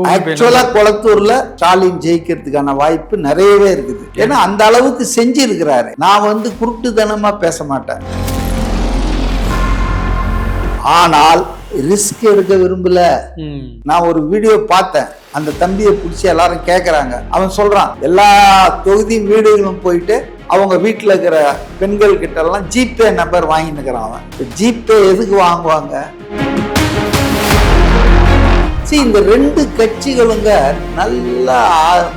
ஆக்சுவலா கொளத்தூர்ல ஸ்டாலின் ஜெயிக்கிறதுக்கான வாய்ப்பு நிறையவே இருக்குது. ஏன்னா அந்த அளவுக்கு செஞ்சிருக்கிறாரு. நான் குருட்டுத்தனமா பேச மாட்டேன். ஆனால் ரிஸ்க் எடுக்க விரும்பல. நான் ஒரு வீடியோ பார்த்தேன். அந்த தம்பியை பிடிச்சி எல்லாரும் கேட்கறாங்க. அவன் சொல்றான், எல்லா தொகுதி வீடுகளும் போயிட்டு அவங்க வீட்டுல இருக்கிற பெண்கள் கிட்ட எல்லாம் ஜிபே நம்பர் வாங்கினுக்கிறான். அவன் ஜிபே எதுக்கு வாங்குவாங்க? இந்த ரெண்டு கட்சிகளுங்க நல்லா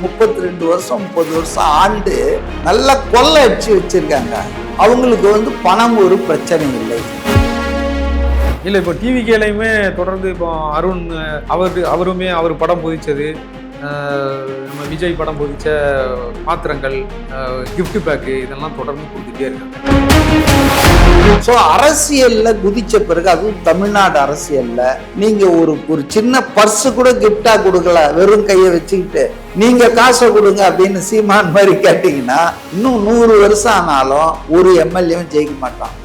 32 வருஷம் 30 வருஷம் ஆண்டு நல்லா கொள்ளை அடிச்சு வச்சிருக்காங்க. அவங்களுக்கு பணம் ஒரு பிரச்சனை இல்லை. இல்லை, இப்போ டிவிகேலையுமே தொடர்ந்து இப்போ அருண் அவருமே அவர் படம் பொதிச்சது, நம்ம விஜய் படம் பொதிச்ச பாத்திரங்கள், கிஃப்ட் பேக்கு இதெல்லாம் தொடர்ந்து கொடுத்துட்டே இருக்காங்க. ஸோ அரசியல்ல குதிச்ச பிறகு, அதுவும் தமிழ்நாடு அரசியல்ல நீங்க ஒரு சின்ன பர்ஸ் கூட கிஃப்டா கொடுக்கல, வெறும் கையை வச்சுக்கிட்டு நீங்க காசை கொடுங்க அப்படின்னு சீமான் மாதிரி கேட்டீங்கன்னா இன்னும் 100 வருஷம் ஆனாலும் ஒரு எம்எல்ஏவும் ஜெயிக்க மாட்டான்.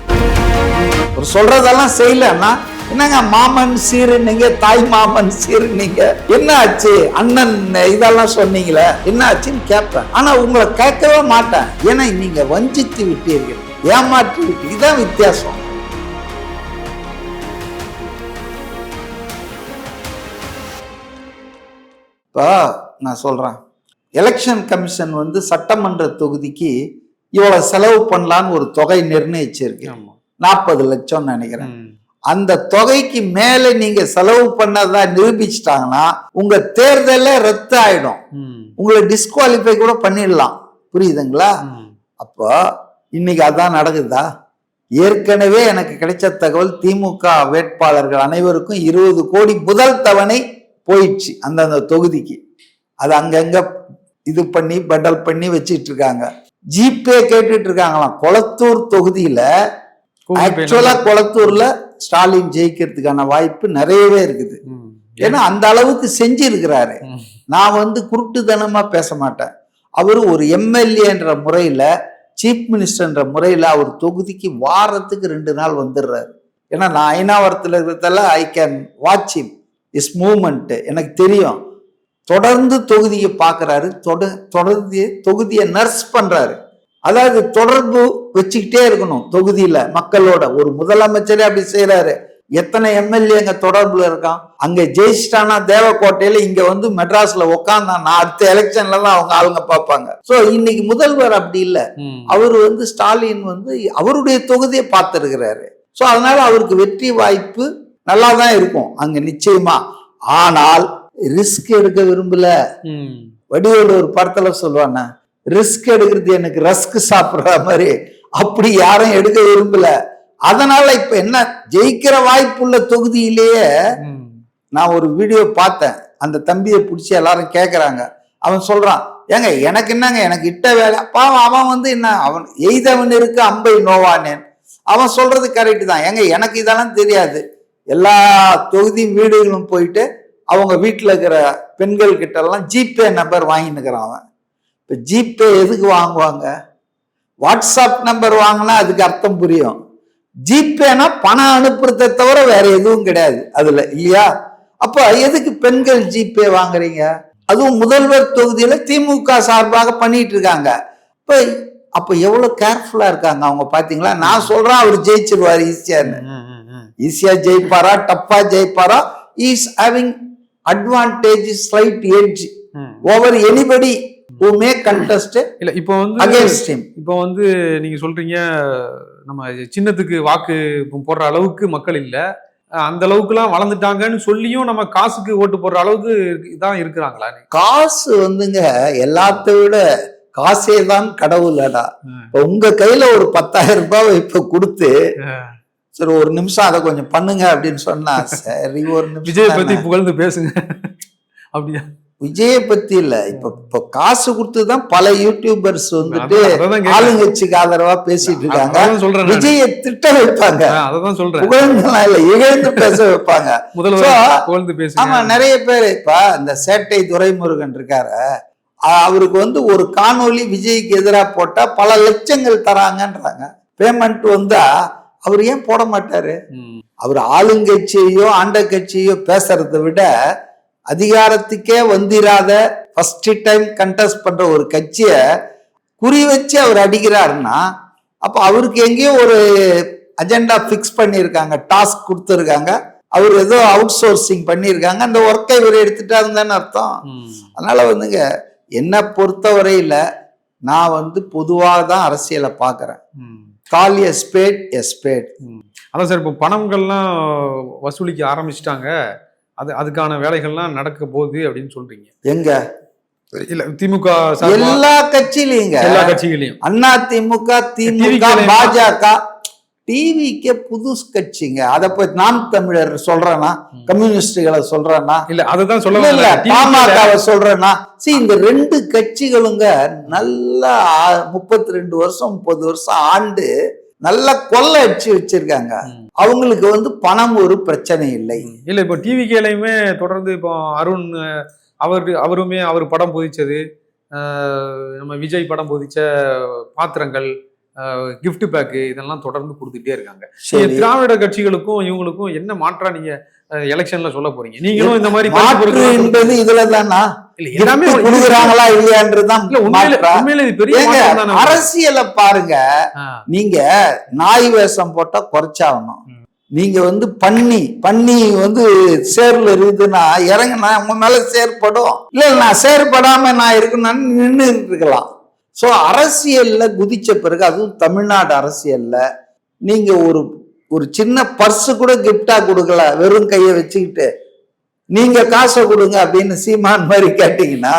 ஒரு சொல்றதெல்லாம் செய்யலன்னா என்னங்க மாமன் சீரு நீங்க, தாய் மாமன் சீரு நீங்க, என்ன ஆச்சு அண்ணன் இதெல்லாம் சொன்னீங்களே என்ன ஆச்சுன்னு கேட்பேன். ஆனா உங்களை கேட்கவே மாட்டேன். ஏன்னா நீங்க வஞ்சித்து விட்டீர்கள், ஏமாற்றி விட்டு. இதுதான் வித்தியாசம். இப்போ நான் சொல்றேன், எலெக்ஷன் கமிஷன் சட்டமன்ற தொகுதிக்கு இவ்வளவு செலவு பண்ணலான்னு ஒரு தொகை நிர்ணயிச்சிருக்கு. 40 லட்சம் நினைக்கிறேன். அந்த தொகைக்கு மேல நீங்க செலவு பண்ணதா நிரூபிச்சிட்டாங்கன்னா உங்க தேர்தல ரத்து ஆயிடும். உங்களை டிஸ்குவாலிஃபை கூட பண்ணிடலாம். புரியுதுங்களா? அப்போ இன்னைக்கு அதான் நடக்குதா? ஏற்கனவே எனக்கு கிடைச்ச தகவல், திமுக வேட்பாளர்கள் அனைவருக்கும் 20 கோடி முதல் தவணை போயிடுச்சு அந்தந்த தொகுதிக்கு. அது அங்கங்க இது பண்ணி பண்டல் பண்ணி வச்சிட்டு இருக்காங்க. ஜிபே கேட்டுட்டு இருக்காங்களாம். கொளத்தூர் தொகுதியில ஆக்சுவலா கொளத்தூர்ல ஸ்டாலின் ஜெயிக்கிறதுக்கான வாய்ப்பு நிறையவே இருக்குது. ஏன்னா அந்த அளவுக்கு செஞ்சிருக்கிறாரு. நான் குருட்டுத்தனமா பேச மாட்டேன். அவரு ஒரு எம்எல்ஏன்ற முறையில, சீஃப் மினிஸ்டர்ன்ற முறையில அவர் தொகுதிக்கு வாரத்துக்கு 2 நாள் வந்துடுறாரு. ஏன்னா நான் ஐநாவரத்தில் இருக்கிறதால I can watch him, is movement எனக்கு தெரியும். தொடர்ந்து தொகுதியை பார்க்கறாரு, தொடர்ந்து தொகுதியை நர்ஸ் பண்றாரு. அதாவது தொடர்பு வச்சுக்கிட்டே இருக்கணும் தொகுதியில மக்களோட. ஒரு முதலமைச்சரே அப்படி செய்யறாரு. எத்தனை எம்எல்ஏ அங்க தொடர்புல இருக்கான். அங்க ஜெயிச்சிட்டானா தேவக்கோட்டையில, இங்க மெட்ராஸ்ல உட்காந்தானா அடுத்த எலெக்ஷன்ல தான் அவங்க ஆளுங்க பார்ப்பாங்க. சோ இன்னைக்கு முதல்வர் அப்படி இல்லை. அவரு ஸ்டாலின் அவருடைய தொகுதியை பார்த்திருக்கிறாரு. சோ அதனால அவருக்கு வெற்றி வாய்ப்பு நல்லா தான் இருக்கும் அங்க நிச்சயமா. ஆனால் ரிஸ்க் எடுக்க விரும்பல. வடிவேலு ஒரு படத்துல சொல்லுவானா, ரிஸ்க் எடுக்கிறது எனக்கு ரஸ்க் சாப்பிடுற மாதிரி. அப்படி யாரும் எடுக்க விரும்பல. அதனால இப்ப என்ன, ஜெயிக்கிற வாய்ப்புள்ள தொகுதியிலேயே நான் ஒரு வீடியோ பார்த்தேன். அந்த தம்பியை பிடிச்சி எல்லாரும் கேட்கறாங்க. அவன் சொல்றான், ஏங்க எனக்கு என்னங்க, எனக்கு இட்ட வேலை. பாவம் அவன் என்ன, அவன் எய்தவன் இருக்கு அம்பை நோவானேன். அவன் சொல்றது கரெக்ட் தான். ஏங்க எனக்கு இதெல்லாம் தெரியாது. எல்லா தொகுதி வீடுகளும் போயிட்டு அவங்க வீட்டுல இருக்கிற பெண்கள் கிட்ட எல்லாம் ஜிபே நம்பர் வாங்கினுக்கிறான். அவன் இப்ப ஜிபே எதுக்கு வாங்குவாங்க? வாட்ஸ்அப் நம்பர் வாங்கினா அதுக்கு அர்த்தம் புரியும். ஜிபேனா பணம் அனுப்புறதை தவிர வேற எதுவும் கிடையாது அதுல, இல்லையா? அப்ப எதுக்கு பெண்கள் ஜிபே வாங்குறீங்க? அதுவும் முதல்வர் தொகுதியில திமுக சார்பாக பண்ணிட்டு இருக்காங்க. அப்ப எவ்வளவு கேர்ஃபுல்லா இருக்காங்க அவங்க, பாத்தீங்களா? நான் சொல்றேன் அவர் ஜெயிச்சிருவாரு ஈஸியான்னு. ஈஸியா ஜெயிப்பாரா, டப்பா ஜெயிப்பாரா? Is having advantage, slight edge over anybody who may contest. இல்ல இப்போ against him. இப்போ நீங்க சொல்றீங்க நம்ம சின்னத்துக்கு வாக்கு போடுற அளவுக்கு மக்கள் இல்ல, அந்த அளவுக்குலாம் வளர்ந்துட்டாங்கன்னு சொல்லியும் நம்ம காசுக்கு ஓட்டு போடுற அளவுக்கு தான் இருக்கிறாங்களா? காசு எல்லாத்த விட காசே தான் கடவுளடா. உங்க கையில ஒரு 10,000 ரூபாய் இப்ப கொடுத்து, சரி ஒரு நிமிஷம் அதை கொஞ்சம் பண்ணுங்க அப்படின்னு சொன்னா, சரி ஒரு நிமிஷம் விஜய் பத்தி புகழ்ந்து பேசுங்க அப்படியா? விஜய பத்தி இல்ல, இப்ப காசு கொடுத்துதான் பல யூடியூபர்ஸ் ஆளுங்கட்சிக்கு ஆதரவா பேசிட்டு இருக்காங்க. விஜய திட்ட வைப்பாங்க, புகழ்ந்தெல்லாம் இல்ல, இகழ்ந்து பேச வைப்பாங்க. ஆமா, நிறைய பேர். இப்ப இந்த சேட்டை துரைமுருகன் இருக்காரு, அவருக்கு ஒரு காணொலி விஜய்க்கு எதிராக போட்டா பல லட்சங்கள் தராங்கன்றாங்க. பேமெண்ட் வந்தா அவர் ஏன் போட மாட்டாரு? அவர் ஆளுங்கட்சியோ ஆண்ட கட்சியோ பேசுறதை விட அதிகாரத்துக்கே வந்திராத ஃபர்ஸ்ட் டைம் கண்டெஸ்ட் பண்ற ஒரு கட்சியை குறி வச்சு அவர் அடிக்கிறாருன்னா அப்ப அவருக்கு எங்கேயோ ஒரு அஜெண்டா பிக்ஸ் பண்ணியிருக்காங்க, டாஸ்க் கொடுத்துருக்காங்க, அவர் ஏதோ அவுட் சோர்சிங் பண்ணியிருக்காங்க, அந்த ஒர்க்கை இவர் எடுத்துட்டாருன்னு அர்த்தம். அதனால வந்துங்க என்னை பொறுத்தவரையில நான் பொதுவாக தான் அரசியலை பார்க்குறேன். கால் எ ஸ்பேட் எ ஸ்பேட். அதான் சார், இப்போ பணங்கள்லாம் வசூலிக்க ஆரம்பிச்சிட்டாங்க, அதுக்கான வேலைகள்லாம் நடக்க போகுது அப்படின்னு சொல்றீங்க. எங்க? இல்ல திமுக எல்லா கட்சியிலையும், எல்லா கட்சிகளையும், அண்ணா திமுக, திமுக, பாஜக, டிவிக்கே புது கட்சிங்க. அத போய் நாம் தமிழர் சொல்றேன்னா, கம்யூனிஸ்டுகளை சொல்றேன்னா, இல்ல அதுதான் சொல்ல இல்ல பாமகவை சொல்றேன்னா, இந்த ரெண்டு கட்சிகளுங்க நல்லா 32 வருஷம் 30 வருஷம் ஆண்டு நல்லா கொள்ளை அடிச்சு வச்சிருக்காங்க. அவங்களுக்கு பணம் ஒரு பிரச்சனை இல்லை. இல்ல இப்போ டிவிகேலையுமே தொடர்ந்து இப்போ அருண் அவருமே அவர் படம் பொதிச்சது, நம்ம விஜய் படம் பொதிச்ச பாத்திரங்கள், கிஃப்ட் பேக்கு, இதெல்லாம் தொடர்ந்து கொடுத்துட்டே இருக்காங்க. திராவிட கட்சிகளுக்கும் இவங்களுக்கும் என்ன மாற்றா நீங்க எலெக்ஷன்ல சொல்ல போறீங்க? நீங்களும் இந்த மாதிரி மாற்று என்பது இதுலதானா? எல்லாமே கொடுக்குறாங்களா இல்லையான்றதுதான் உண்மையில இது பெரிய அரசியலை பாருங்க. நீங்க நாய் வேஷம் போட்டா குறைச்சாகணும். நீங்க பண்ணி சேர்ல இருக்குதுன்னா இறங்குனா உங்க மேல சேர்படும். இல்ல நான் சேர்படாம நான் இருக்கணும்னு நின்று இருக்கலாம். சோ அரசியல்ல குதிச்ச பிறகு, அதுவும் தமிழ்நாடு அரசியல்ல நீங்க ஒரு சின்ன பர்ஸ் கூட கிஃப்டா கொடுக்கல, வெறும் கையை வச்சுக்கிட்டு நீங்க காசை கொடுங்க அப்படின்னு சீமான் மாதிரி கேட்டீங்கன்னா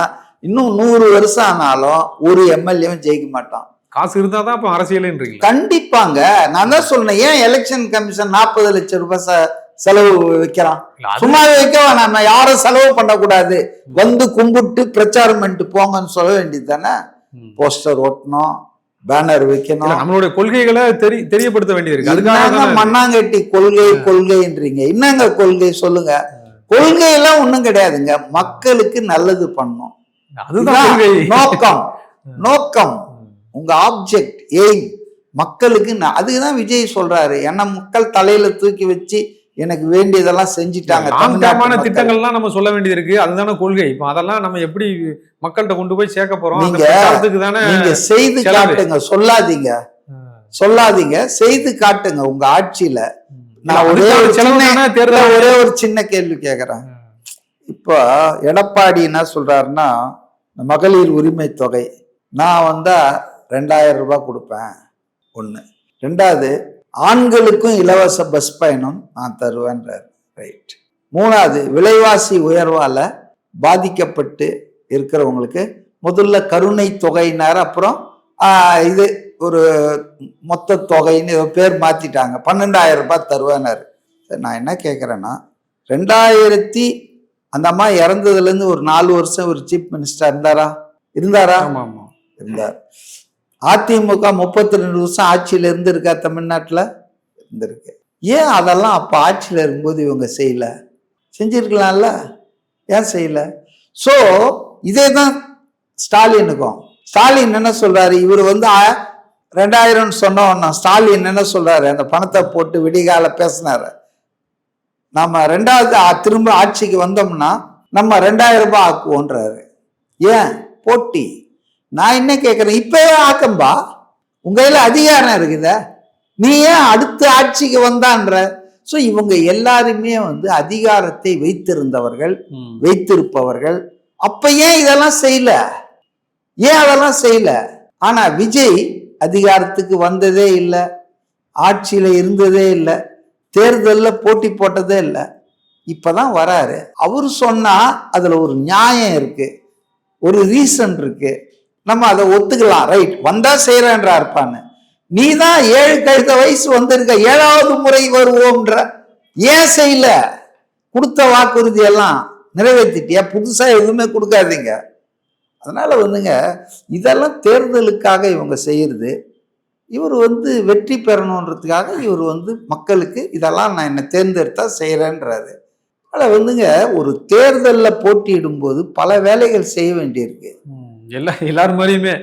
இன்னும் 100 வருஷம் ஆனாலும் ஒரு எம்எல்ஏவும் ஜெயிக்க மாட்டான். காசு இருந்தாதான் இப்ப அரசியல்ன்றீங்க. கண்டிப்பாங்க. நான் தான் சொல்றேன், ஏன் எலெக்ஷன் கமிஷன் 40 லட்சம் ரூபாய் செலவு வைக்கிறான்? சும்மாவே வைக்க வேணாம், யாரும் செலவு பண்ணக்கூடாது, கும்பிட்டு பிரச்சாரம் பண்ணிட்டு போங்கன்னு சொல்ல வேண்டியது தானே. போஸ்டர் ஒட்டணும், பேனர் வைக்கணும், நம்மளுடைய கொள்கைகளை தெரியப்படுத்த வேண்டியது இருக்கு. அதுக்காக மண்ணாங்கட்டி கொள்கைன்றீங்க. என்னங்க கொள்கை சொல்லுங்க? கொள்கை எல்லாம் ஒண்ணும் கிடையாதுங்க. மக்களுக்கு நல்லது பண்ணணும், அதுதான் நோக்கம். உங்க ஆப்ஜெக்ட் எய்ம் மக்களுக்கு. அதுக்குதான் விஜய் சொல்றாரு, என்ன மக்கள் தலையில தூக்கி வச்சு எனக்கு வேண்டியதெல்லாம் செஞ்சுட்டாங்க. திட்டங்கள்லாம் நம்ம சொல்ல வேண்டியது இருக்கு, அதுதானே கொள்கை. இப்ப அதெல்லாம் நம்ம எப்படி மக்கள்கிட்ட கொண்டு போய் சேர்க்க போறோம்? நீங்க செய்து காட்டுங்க, சொல்லாதீங்க, செய்து காட்டுங்க உங்க ஆட்சியில. நான் ஒரே ஒரு சின்ன கேள்வி கேக்குறேன். இப்போ எடப்பாடி என்ன சொல்றாருன்னா, மகளிர் உரிமை தொகை நான் 2000 ரூபாய் கொடுப்பேன், ஒண்ணு. ரெண்டாவது, ஆண்களுக்கும் இலவச பஸ் பயணம் நான் தருவேன்றார், ரைட். மூணாவது, விலைவாசி உயர்வால பாதிக்கப்பட்டு இருக்கிறவங்களுக்கு முதல்ல கருணை தொகையினார், அப்புறம் இது ஒரு மொத்த தொகைன்னு பேர் மாத்திட்டாங்க, 12,000 ரூபாய் தருவேனாரு. நான் என்ன கேட்குறேன்னா, 2000 அந்த அம்மா இறந்ததுல இருந்து ஒரு 4 வருஷம் ஒரு சீஃப் மினிஸ்டர் இருந்தாரா? இருந்தார். அதிமுக 32 வருஷம் ஆட்சியில இருந்திருக்கா? தமிழ்நாட்டுல இருந்திருக்கு. ஏன் அதெல்லாம் அப்ப ஆட்சியில இருக்கும்போது இவங்க செய்யல? செஞ்சிருக்கலாம்ல, ஏன் செய்யல? சோ இதேதான் ஸ்டாலினுக்கும். ஸ்டாலின் என்ன சொல்றாரு, இவர் 2000 சொன்ன ஸ்டாலின் என்ன சொல்றாரு, அந்த பணத்தை போட்டு விடிகால பேசினாரு, நம்ம 2வது திரும்ப ஆட்சிக்கு வந்தோம்னா நம்ம 2000 ரூபாய் ஆக்குவோன்றாரு. ஏன்? போட்டி. நான் என்ன கேட்கிறேன், இப்பவே ஆக்கம்பா, உங்க கையில அதிகாரம் இருக்குத, நீ ஏன் அடுத்த ஆட்சிக்கு வந்தான்ற? சோ இவங்க எல்லாருமே அதிகாரத்தை வைத்திருப்பவர்கள். அப்ப ஏன் இதெல்லாம் செய்யல? ஏன் அதெல்லாம் செய்யல? ஆனா விஜய் அதிகாரத்துக்கு வந்ததே இல்லை, ஆட்சியில இருந்ததே இல்லை, தேர்தல்ல போட்டி போட்டதே இல்லை, இப்பதான் வராரு. அவரு சொன்னா அதுல ஒரு நியாயம் இருக்கு, ஒரு ரீசன் இருக்கு, நம்ம அதை ஒத்துக்கலாம், ரைட், வந்தா செய்யறேன்றா இருப்பான்னு. நீ தான் 7 கழுத வயசு வந்திருக்க, 7வது முறை வருவோம்ன்ற, ஏன் செய்யல? கொடுத்த வாக்குறுதி எல்லாம் நிறைவேற்றிட்டியா? புதுசா எதுவுமே கொடுக்காதீங்க. அதனால இதெல்லாம் தேர்தலுக்காக இவங்க செய்யறது. இவர் வெற்றி பெறணுன்றதுக்காக இவர் மக்களுக்கு இதெல்லாம் நான் என்ன தேர்ந்தெடுத்தா செய்யறேன்றாரு. அதனால ஒரு தேர்தல்ல போட்டியிடும் போது பல வேலைகள் செய்ய வேண்டியிருக்கு. எல்லாரும் மாதிரியுமே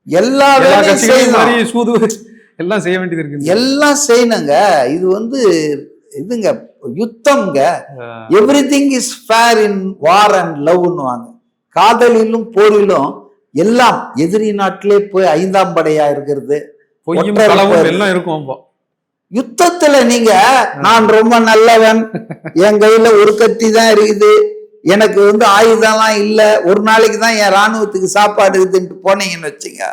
எல்லா வேலையும் எல்லாம் செய்ய வேண்டியது இருக்கு, எல்லாம் செய்யணுங்க. இது இதுங்க யுத்தம்ங்க. Everything is fair in war and லவ்னுவாங்க. காதலிலும் போரிலும் எல்லாம் எதிரி நாட்டிலே போய் 5ஆம் படையா இருக்கிறது, பொய்யும் களவும் எல்லாம் இருக்கும். யுத்தத்துல நீங்க நான் ரொம்ப நல்லவன், என் கையில ஒரு கத்தி தான் இருக்குது, எனக்கு ஆயுதம்லாம் இல்ல, ஒரு நாளைக்கு தான் என் ராணுவத்துக்கு சாப்பாடு இருக்குதுன்ட்டு போனீங்கன்னு வச்சுங்க,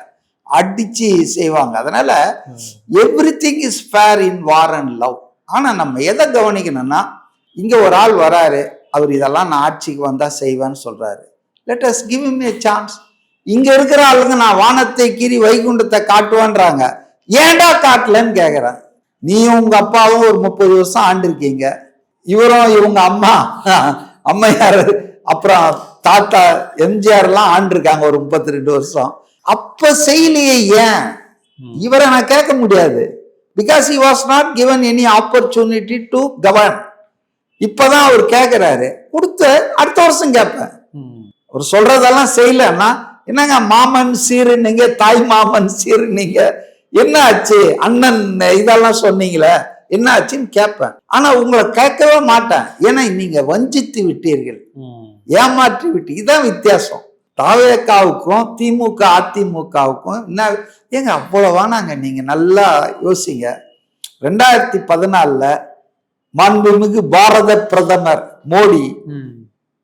அடிச்சு செய்வாங்க. அதனால everything is fair in war and love. ஆனா நம்ம எதை கவனிக்கணும்னா, இங்க ஒரு ஆள் வராரு, அவர் இதெல்லாம் நான் ஆட்சிக்கு வந்தா செய்வேன்னு சொல்றாரு. Let us give him a chance. இங்க இருக்கிற ஆளுங்க நான் வானத்தை கீறி வைகுண்டத்தை காட்டுவான்றாங்க, ஏன்டா காட்டலன்னு கேக்குறேன். நீயும் உங்க அப்பாவும் ஒரு 30 வருஷம் ஆண்டிருக்கீங்க, இவரும் இவங்க அம்மையார் அப்புறம் தாத்தா எம்ஜிஆர் எல்லாம் ஆண்டிருக்காங்க ஒரு 32 வருஷம். அப்ப செய்யலையே ஏன்? இவரை நான் கேட்க முடியாது. Because he was not given any opportunity to govern. இப்பதான் அவர் கேட்கிறாரு, கொடுத்து அடுத்த வருஷம் கேட்பேன். அவர் சொல்றதெல்லாம் செய்யலன்னா என்னங்க மாமன் சீரு நீங்க, தாய் மாமன் சீரு நீங்க, என்ன ஆச்சு அண்ணன் இதெல்லாம் சொன்னீங்களே என்ன ஆச்சுன்னு கேட்பேன். ஆனா உங்களை கேட்கவே மாட்டேன். ஏன்னா நீங்க வஞ்சித்து விட்டீர்கள், ஏமாற்றி விட்டு. இதுதான் வித்தியாசம் தாவேக்காவுக்கும் திமுக அதிமுகவுக்கும். என்ன ஏங்க அவ்வளவானாங்க? நீங்க நல்லா யோசிங்க. 2014 மாண்புமிகு பாரத பிரதமர் மோடி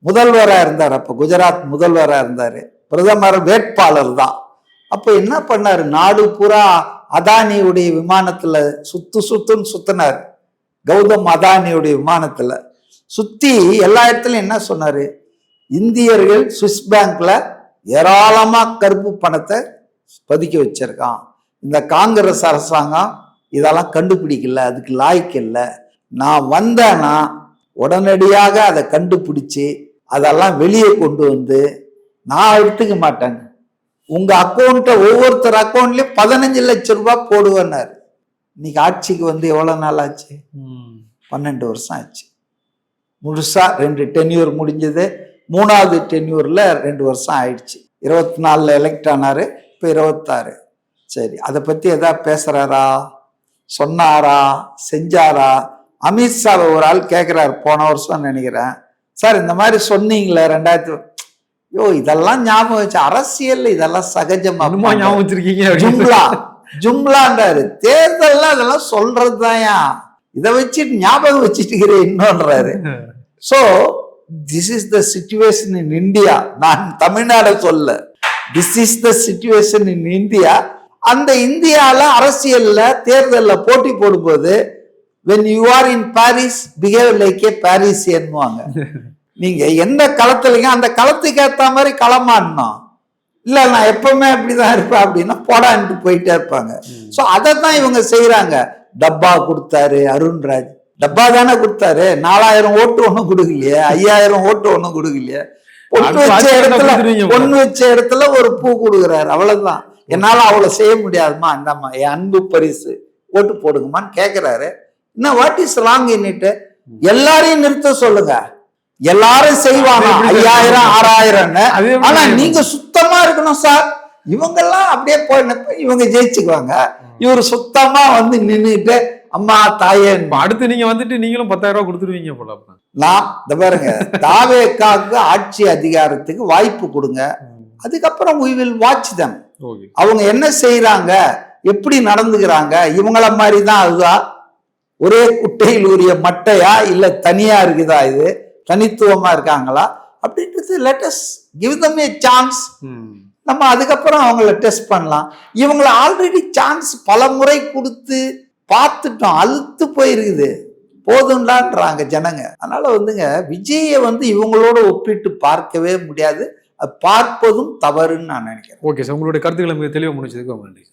முதல்வரா இருந்தார். அப்ப குஜராத் முதல்வரா இருந்தாரு, பிரதமர் வேட்பாளர் தான். அப்ப என்ன பண்ணாரு, நாடு பூரா அதானியுடைய விமானத்துல சுத்துன்னு சுத்தினார். கௌதம் அதானியுடைய விமானத்துல சுத்தி எல்லா இடத்துலயும் என்ன சொன்னாரு, இந்தியர்கள் சுவிஸ் பேங்க்ல ஏராளமா கருப்பு பணத்தை பதுக்கி வச்சிருக்கான், இந்த காங்கிரஸ் அரசாங்கம் இதெல்லாம் கண்டுபிடிக்கல, அதுக்கு லாய்க்கு இல்லை, நான் வந்தேன்னா உடனடியாக அதை கண்டுபிடிச்சு அதெல்லாம் வெளியே கொண்டு வந்து நான் எடுத்துக்க மாட்டேன், உங்க அக்கௌண்ட்டை ஒவ்வொருத்தர் அக்கௌண்ட்லயும் 15 லட்சம் ரூபாய் போடுவேன்னாரு. இன்னைக்கு ஆட்சிக்கு எவ்வளவு நாள் ஆச்சு? 12 வருஷம் ஆச்சு. முழுசா 2 டென்யூர் முடிஞ்சது, 3வது டென்யூர்ல 2 வருஷம் ஆயிடுச்சு. 24 எலெக்ட் ஆனாரு, இப்ப 26. சரி, அதை பத்தி எதாவது பேசுறாரா, சொன்னாரா, செஞ்சாரா? அமித்ஷாவை ஒரு ஆள் கேட்கிறாரு போன வருஷம் நினைக்கிறேன், சார் இந்த மாதிரி சொன்னீங்களே 2000, இதெல்லாம் ஞாபகம் வச்சு, அரசியல் இதெல்லாம் சகஜமா ஞாபகம் வச்சிருக்கீங்க, ஜும்லான்றாரு. தேர்தல் அதெல்லாம் சொல்றதுதான்யா, இதை வச்சு ஞாபகம் வச்சுட்டு இன்னொன்றாரு. So this is the situation in India. நான் தமிழ்நாடு சொல்ல, this is the situation in India. அந்த இந்தியால அரசியல்ல தேர்தல்ல போட்டி போடும்போது when you are in Paris behave like a Parisian வாங்க. நீங்க எந்த களத்துலங்க அந்த களத்துக்கு ஏத்த மாதிரி களமாடணும். இல்ல நான் எப்பவுமே அப்படிதான் இருப்பேன் அப்படின்னா போடான்ட்டு போயிட்டே இருப்பாங்க. சோ அதைத்தான் இவங்க செய்யறாங்க. டப்பா கொடுத்தாரு அருண்ராஜ், டப்பா தானே கொடுத்தாரு, 4000 ஓட்டு ஒண்ணும் கொடுக்கலையே, 5000 ஓட்டு ஒண்ணும் கொடுக்கலையே, பொண்ணு வச்ச இடத்துல ஒரு பூ கொடுக்குறாரு, அவ்வளவுதான். என்னால அவ்வளவு செய்ய முடியாதுமா, அந்தம்மா என் அன்பு பரிசு ஓட்டு போடுங்கம்மான்னு கேக்குறாரு. என்ன what is wrong in it? எல்லாரையும் நிறுத்த சொல்லுங்க, எல்லாரும் செய்வாங்க 5000 6000. ஆனா நீங்க சுத்தமா இருக்கணும் சார். இவங்கெல்லாம் அப்படியே போயிட்டு இவங்க ஜெயிச்சுக்குவாங்க, இவரு சுத்தமா நின்னுட்டு அம்மா தாயே. அடுத்து நீங்க நீங்களும் 10,000 ரூபாய் கொடுத்துருவீங்க போல. நான் இந்த பாருங்க, தாவேக்காவுக்கு ஆட்சி அதிகாரத்துக்கு வாய்ப்பு கொடுங்க, அதுக்கப்புறம் we will watch them. அவங்க என்ன செய்யறாங்க, எப்படி நடந்துக்கிறாங்க, இவங்கள மாதிரிதான் அதுதான் ஒரே குட்டையில் உரிய மட்டையா இல்ல தனியா இருக்குதா, இது தனித்துவமா இருக்காங்களா அப்படின்றது let us give them a chance. நம்ம அதுக்கப்புறம் அவங்கள டெஸ்ட் பண்ணலாம். இவங்கள ஆல்ரெடி சான்ஸ் பல முறை கொடுத்து பார்த்துட்டோம், அழுத்து போயிருக்குது, போதும்டான்றாங்க ஜனங்க. அதனால விஜயை இவங்களோட ஒப்பிட்டு பார்க்கவே முடியாது, பார்ப்பதும் தவறுன்னு நான் நினைக்கிறேன். ஓகே சார், உங்களுடைய கருத்துக்களை மிக தெளிவாக முடிச்சதுக்கு நன்றி.